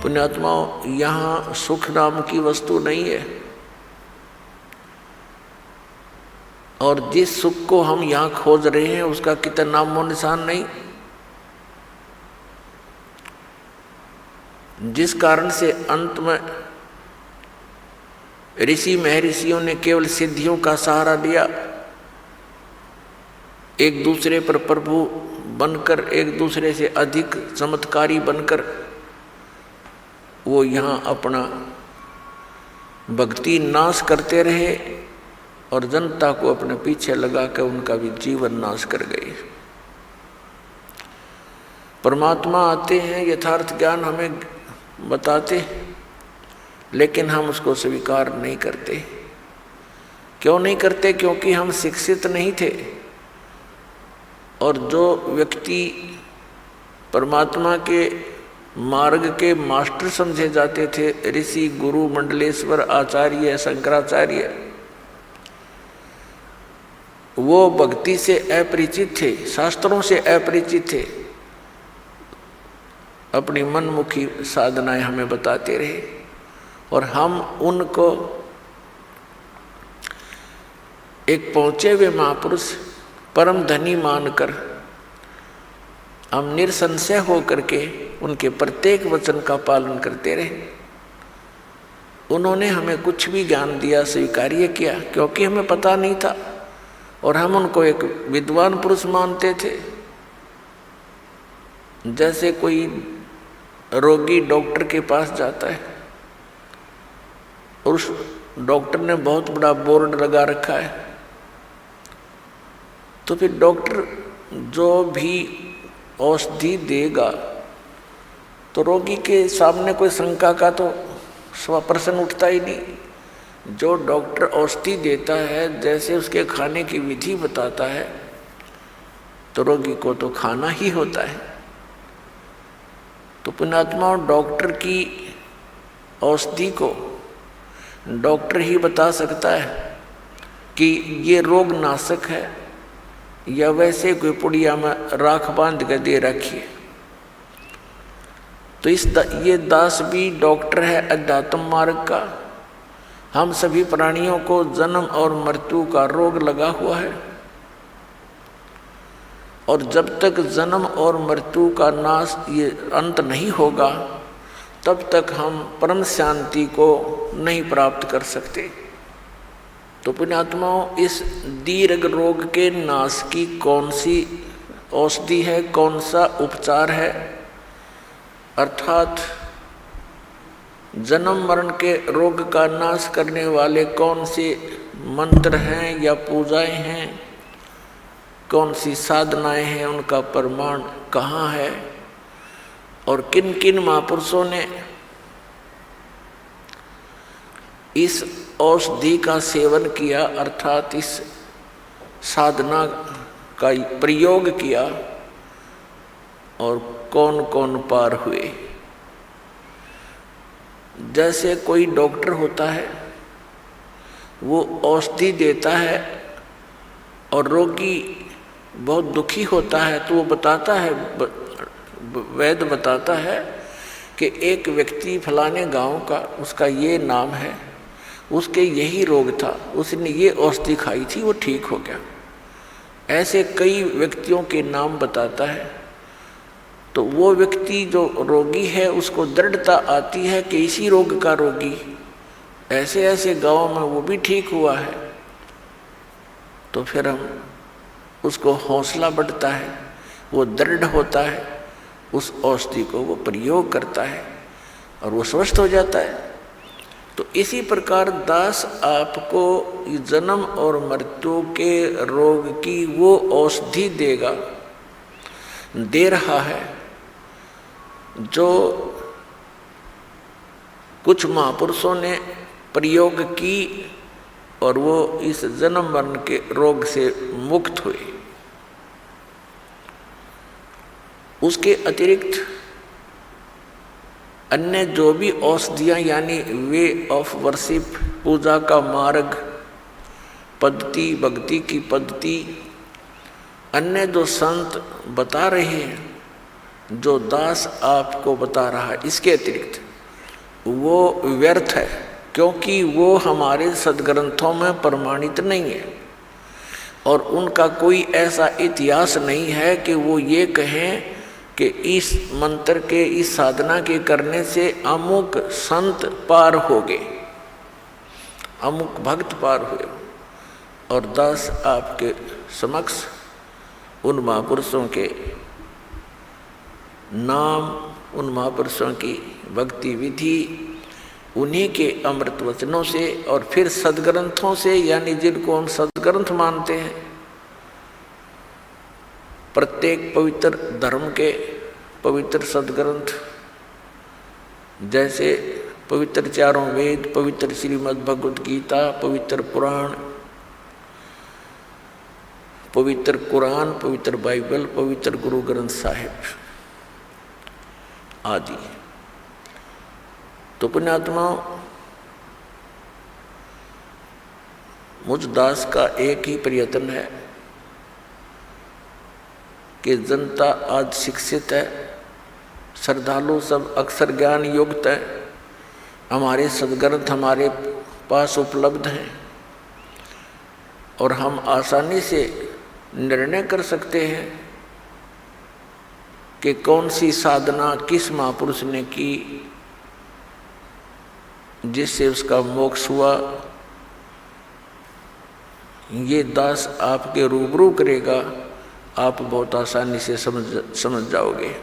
पुण्यात्माओं, यहाँ सुख नाम की वस्तु नहीं है, और जिस सुख को हम यहाँ खोज रहे हैं उसका कितना नामो निशान नहीं। जिस कारण से अंत में ऋषि महर्षियों ने केवल सिद्धियों का सहारा लिया, एक दूसरे पर प्रभु बनकर, एक दूसरे से अधिक चमत्कारी बनकर वो यहाँ अपना भक्ति नाश करते रहे और जनता को अपने पीछे लगा कर उनका भी जीवन नाश कर गए। परमात्मा आते हैं, यथार्थ ज्ञान हमें बताते, लेकिन हम उसको स्वीकार नहीं करते। क्यों नहीं करते? क्योंकि हम शिक्षित नहीं थे। और जो व्यक्ति परमात्मा के मार्ग के मास्टर समझे जाते थे, ऋषि, गुरु, मंडलेश्वर, आचार्य, शंकराचार्य, वो भक्ति से अपरिचित थे, शास्त्रों से अपरिचित थे, अपनी मनमुखी साधनाएं हमें बताते रहे और हम उनको एक पहुंचे हुए महापुरुष, परम धनी मानकर हम निरसंशय होकर के उनके प्रत्येक वचन का पालन करते रहे। उन्होंने हमें कुछ भी ज्ञान दिया, स्वीकार्य किया, क्योंकि हमें पता नहीं था और हम उनको एक विद्वान पुरुष मानते थे। जैसे कोई रोगी डॉक्टर के पास जाता है और उस डॉक्टर ने बहुत बड़ा बोर्ड लगा रखा है, तो फिर डॉक्टर जो भी औषधि देगा तो रोगी के सामने कोई शंका का तो प्रश्न उठता ही नहीं। जो डॉक्टर औषधि देता है, जैसे उसके खाने की विधि बताता है, तो रोगी को तो खाना ही होता है। तो पुण्यात्मा, डॉक्टर की औषधि को डॉक्टर ही बता सकता है कि ये रोग नाशक है या वैसे कोई पुड़िया में राख बांध कर दे रखी है। तो ये दास भी डॉक्टर है अध्यात्म मार्ग का। हम सभी प्राणियों को जन्म और मृत्यु का रोग लगा हुआ है, और जब तक जन्म और मृत्यु का नाश, ये अंत नहीं होगा, तब तक हम परम शांति को नहीं प्राप्त कर सकते। तो पुण्यात्माओं, इस दीर्घ रोग के नाश की कौन सी औषधि है, कौन सा उपचार है, अर्थात जन्म मरण के रोग का नाश करने वाले कौन से मंत्र हैं या पूजाएं हैं, कौन सी साधनाएं हैं, उनका प्रमाण कहाँ है और किन किन महापुरुषों ने इस औषधि का सेवन किया, अर्थात इस साधना का प्रयोग किया, और कौन कौन पार हुए। जैसे कोई डॉक्टर होता है, वो औषधि देता है और रोगी बहुत दुखी होता है, तो वो बताता है, वैद्य बताता है कि एक व्यक्ति फलाने गांव का, उसका ये नाम है, उसके यही रोग था, उसने ये औषधि खाई थी, वो ठीक हो गया। ऐसे कई व्यक्तियों के नाम बताता है। तो वो व्यक्ति जो रोगी है, उसको दृढ़ता आती है कि इसी रोग का रोगी ऐसे ऐसे गाँव में वो भी ठीक हुआ है। तो फिर हम उसको हौसला बढ़ता है, वो दृढ़ होता है, उस औषधि को वो प्रयोग करता है और वो स्वस्थ हो जाता है। तो इसी प्रकार दास आपको जन्म और मृत्यु के रोग की वो औषधि देगा, दे रहा है, जो कुछ महापुरुषों ने प्रयोग की और वो इस जन्म मरण के रोग से मुक्त हुए। उसके अतिरिक्त अन्य जो भी औषधियाँ, यानी वे ऑफ वर्शिप, पूजा का मार्ग, पद्धति, भक्ति की पद्धति, अन्य जो संत बता रहे हैं, जो दास आपको बता रहा है, इसके अतिरिक्त वो व्यर्थ है, क्योंकि वो हमारे सदग्रंथों में प्रमाणित नहीं है और उनका कोई ऐसा इतिहास नहीं है कि वो ये कहें कि इस मंत्र के, इस साधना के करने से अमुक संत पार हो गए, अमुक भक्त पार हुए। और दास आपके समक्ष उन महापुरुषों के नाम, उन महापुरुषों की भक्ति विधि, उन्हीं के अमृत वचनों से और फिर सदग्रंथों से, यानी जिनको हम सदग्रंथ मानते हैं, प्रत्येक पवित्र धर्म के पवित्र सदग्रंथ, जैसे पवित्र चारों वेद, पवित्र श्रीमद् भगवद गीता, पवित्र पुराण, पवित्र कुरान, पवित्र बाइबल, पवित्र गुरु ग्रंथ साहिब आदि। तो पुण्यात्माओं, मुझ दास का एक ही प्रयत्न है कि जनता आज शिक्षित है, श्रद्धालु सब अक्षर ज्ञान युक्त है, हमारे सदग्रंथ हमारे पास उपलब्ध हैं और हम आसानी से निर्णय कर सकते हैं कि कौन सी साधना किस महापुरुष ने की जिससे उसका मोक्ष हुआ। ये दास आपके रूबरू करेगा, आप बहुत आसानी से समझ जाओगे।